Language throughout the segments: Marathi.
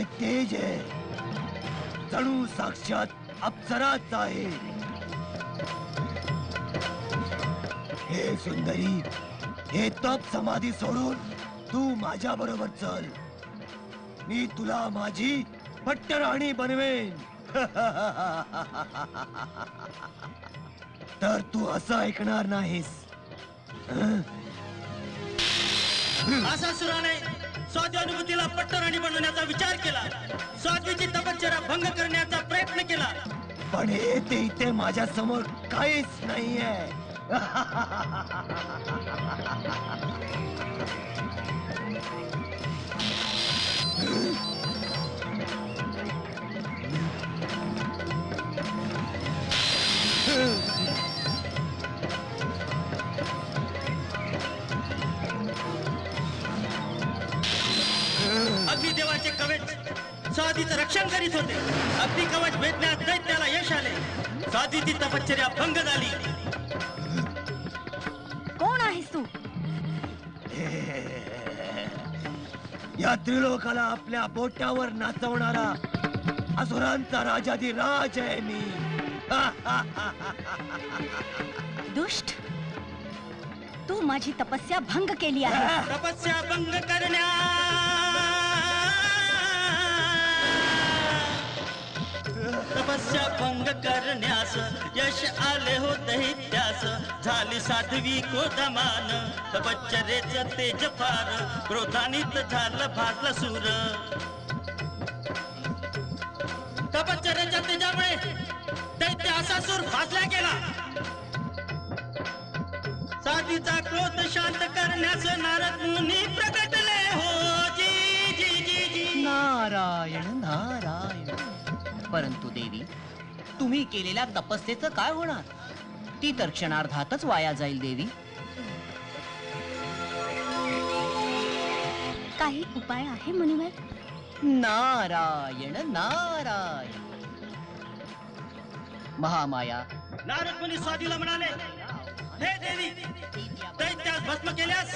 काय तेज आहे, जणू साक्षात अप्सराच आहे. हे सुंदरी, हे तप समाधी सोडून तू माझ्या बरोबर चल. मी तुला माझी पट्टराणी बनवेन. तर तू असं ऐकणार नाहीस. असासुराने स्वाती अनुभूतीला पट्टराणी बनवण्याचा विचार केला. स्वातीची तपश्चर्या भंग करण्याचा प्रयत्न केला. पण येते इथे माझ्या समोर काहीच नाहीये. अग्निदेवाचे कवच स्वातीचं रक्षण करीत होते. अग्नि कवच भेदण्यात दैत्याला यश आले. स्वातीची तपश्चर्या भंग झाली. कोण आहेस तू? या त्रिलोकाला आपल्या बोटावर नाचवणारा असुरांचा राजाधिराज आहे मी. दुष्ट, तू माझी तपस्या भंग केली आहे. तपस्या भंग करण्या तपस्या भंग करण्यास यश आले हो दैत्यास. झाली साध्वी क्रोधमान, तपश्चर्येच तेज फार. क्रोधानीत झालं भाजलं सूर. तपश्चर्येच्या तेजामुळे दैत्य असासूर भाजला गेला. साधीचा क्रोध शांत करण्यास नारद मुनी प्रगटले हो. जी जी जी जी. नारायण नारायण. परंतु देवी, तुम्ही केलेल्या तपस्येचं काय होणार? ती तर क्षणार्धातच वाया जाईल देवी. काही उपाय आहे मुनिवर? नारायण नारायण. महामाया. नारद मुनी स्वातीला म्हणाले, हे देवी, दैत्यास भस्म केल्यास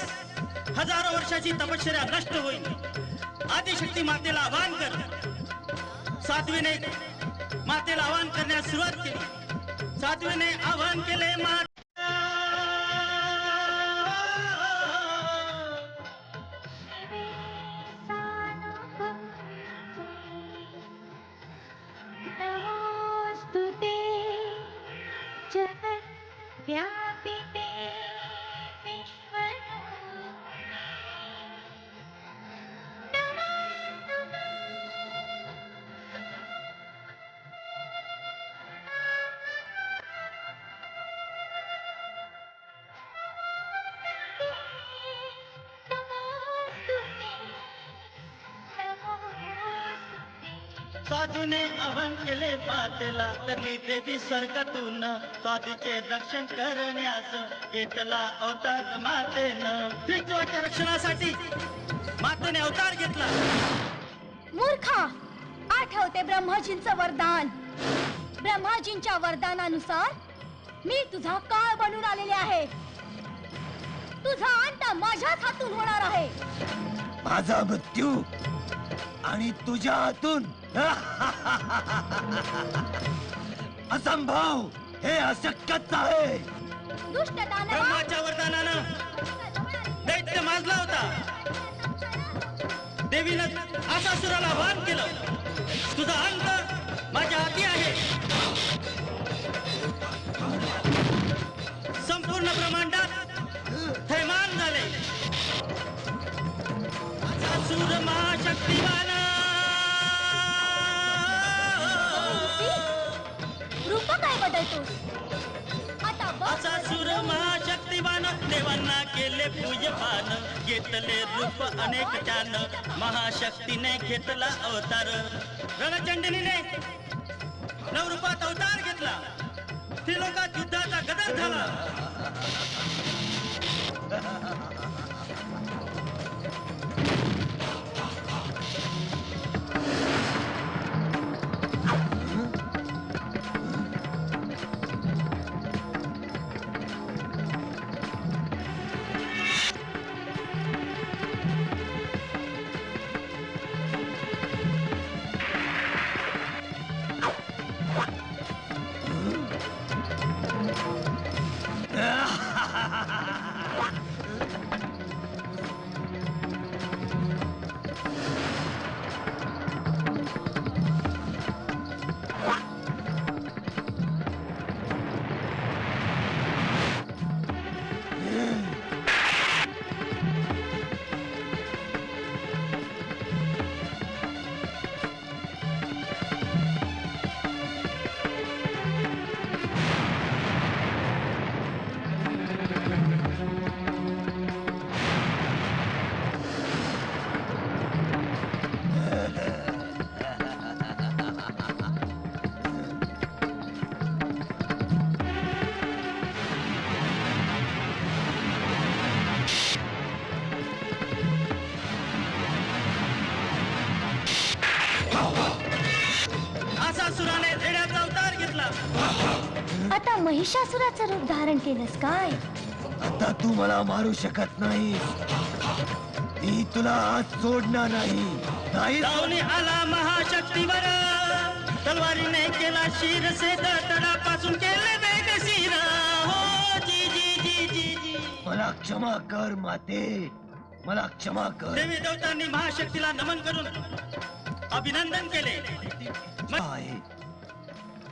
हजारो वर्षाची तपश्चर्या नष्ट होईल. आदिशक्ती मातेला आवाहन कर. साध्वीने मातेला आवाहन करण्यास सुरुवात केली. साध्वीने आवाहन केले, साधूने आवाहन केले मातेला. तरी देवी स्वर्गातून स्वातीचे रक्षण करण्यास घेतला अवतार मातेनं. त्रित्वाच्या रक्षणासाठी मातेने अवतार घेतला. मूर्खा, आठवते ब्रह्माजींचं वरदान. ब्रह्माजींच्या वरदानानुसार मी तुझा काळ बनून आलेले आहे. तुझा अंत माझ्याच हातून होणार आहे. माझा मृत्यू आणि तुझ्या हातून असंभव, हे अशक्यच आहे. दुष्ट दानवा, ब्रह्माच्या वरदानानं दैत्य माजला होता. देवीनं असासुराला आवाहन केलं, तुझा अंत माझ्या हाती आहे. संपूर्ण ब्रह्मांडात थैमान झाले. असासुर महाशक्तिमान, रूप काय बदलतोस आता बघ. असासुर महाशक्तिमान, देवांना केले पूजपान. घेतले रूप अनेक त्यानं, महाशक्तीने घेतला अवतार. रणचंडिनीने नवरूपात अवतार घेतला. त्रिलोकात युद्धाचा गदर झाला. असा सुराने धेड्याचा अवतार घेतला. आता महिषासुराचं रूप धारण केलंस काय? आता तू मला मारू शकत नाही. मी तुला आज सोडणार नाही. धावून आला महाशक्तीवर, तलवारीने केला शिरसेद, तडापासून केले बेकसीर. हो जी जी जी जी जी. मला क्षमा कर माते, मला क्षमा कर. देवी देवतांनी महाशक्तीला नमन करून अभिनंदन केले. आहे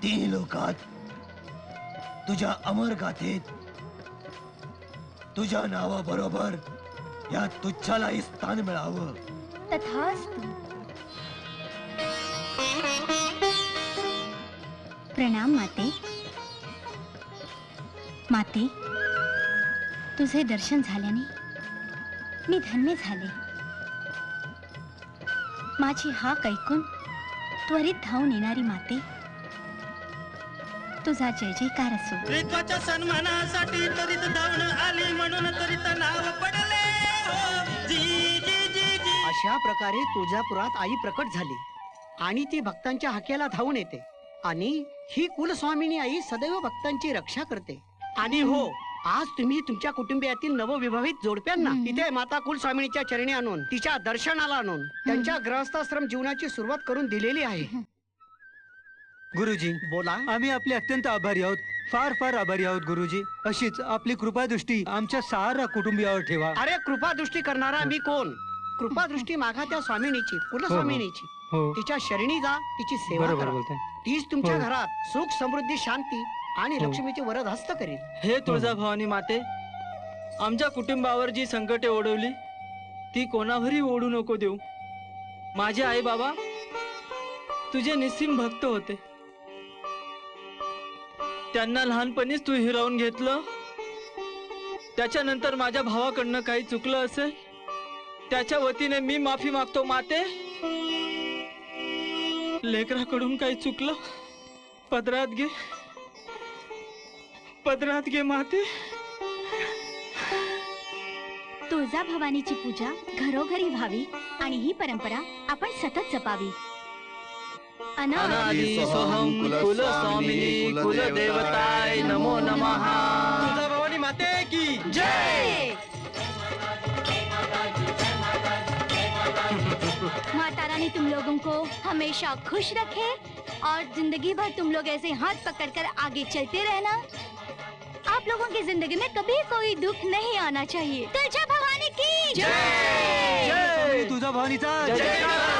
3 लोकात तुझ्या अमर गाथेत तुझ्या नावाबरोबर या तुच्छालाही स्थान मिळावं. तथास्तु. प्रणाम माते. माते, तुझे दर्शन झाल्याने मी धन्य झाले. माझी हाक ऐकून त्वरित धावून येणारी माते, तुझा जय जयकार असो. त्रित्वाच्या सन्मानासाठी त्वरित धावून आली, म्हणून त्वरित नाव पडले. हो जी जी जी जी. अशा प्रकारे तुळजापुरात आई प्रकट झाली आणि ती भक्तांच्या हाकेला धावून येते. आणि ही कुलस्वामिनी आई सदैव भक्तांची रक्षा करते. आणि हो, आज तुम्ही तुमच्या कुटुंबियातील नवविवाहित जोडप्यांना इथे माता कुलस्वामिनीच्या चरणी आणून, तिच्या दर्शनाला आणून त्यांच्या गृहस्थाश्रम जीवनाची सुरुवात करून दिलेली आहे. गुरुजी, बोला. आम्ही आपले अत्यंत आभारी आहोत. फार फार आभारी आहोत गुरुजी. अशीच आपली कृपादृष्टी आमच्या सारा कुटुंबियावर ठेवा. अरे, कृपादृष्टी करणारा मी कोण? कृपादृष्टी मागा त्या स्वामिनीची, कुलस्वामिनीची. हो, तिच्या शरणी जा, तिची सेवा बरोबर करा. बोलताय. तीच तुमच्या हो. घरात सुख समृद्धी शांती आणि हो. लक्ष्मीचे वरद हस्त करेल. हे तुळजाभवानी माते, आमच्या कुटुंबावर जी संकटे ओढवली ती कोणावरही ओढू नको देऊ. माझे आई बाबा तुझे निस्सीम भक्त होते. त्यांना लहानपणीच तू हिरावून घेतलं. त्याच्यानंतर माझ्या भावाकडनं काही चुकलं असेल त्याच्या वतीने मी माफी मागतो माते. लेकराकडून काही चुकलं पदरात घे, पदरात घे माते. तुळजाभवानीची पूजा घरोघरी व्हावी आणि ही परंपरा आपण सतत जपावी. अनादि सोहम कुलस्वामिनी कुलदेवताय नमो नमः. तुळजाभवानी माते की जय. माता रानी तुम लोगों को हमेशा खुश रखे और जिंदगी भर तुम लोग ऐसे हाथ पकड़कर आगे चलते रहना. आप लोगों की जिंदगी में कभी कोई दुख नहीं आना चाहिए. तुळजा भवानी की जय. तुझा भवानीचा जय जयकार.